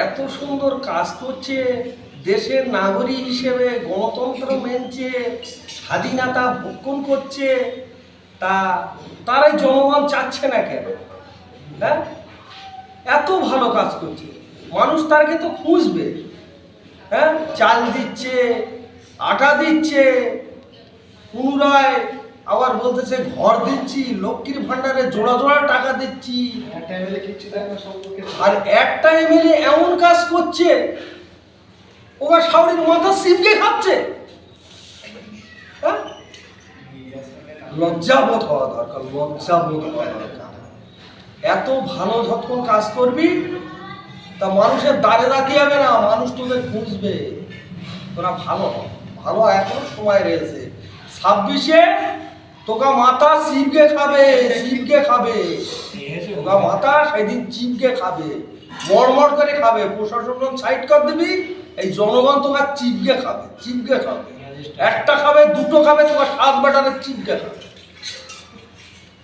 এত সুন্দর কাজ করছে, দেশের নাগরিক হিসেবে গণতন্ত্র মেনছে, স্বাধীনতা ভক্ষণ করছে, তারাই জনগণ চাচ্ছে না কেন? হ্যাঁ, এত ভালো কাজ করছে, মানুষ তারকে তো খুঁজবে। হ্যাঁ, চাল দিচ্ছে, আটা দিচ্ছে, পুনরায় আবার বলতেছে ঘর দিচ্ছি, লক্ষ্মীর ভান্ডারে জোড়া জোড়া টাকা দিচ্ছি। আর একটা এমএলএ এমন কাজ করছে, ওরা শাওরির মাথা সিমকে খাচ্ছে। হ্যাঁ, লজ্জাবোধ হওয়া দরকার, লজ্জাবোধ হওয়া দরকার। এত ভালো যখন কাজ করবি, তা মানুষের দ্বারে দাঁড়িয়ে যাবে না, মানুষ তোদের খুঁজবে। তোরা ভালো হ, ভালো এখনো সময় রয়েছে। 26-এ তোকা মাথা চিপকে খাবে, চিপকে খাবে, তোকা মাথা সেদিন চিপকে খাবে, মড়মড় করে খাবে। প্রশাসন সাইড কর দিবি, এই জনগণ তোকা চিপকে খাবে, চিপকে খাবে। একটা খাবে, দুটো খাবে, তোকা 7 ব্যাটারে চিপকে খাবে।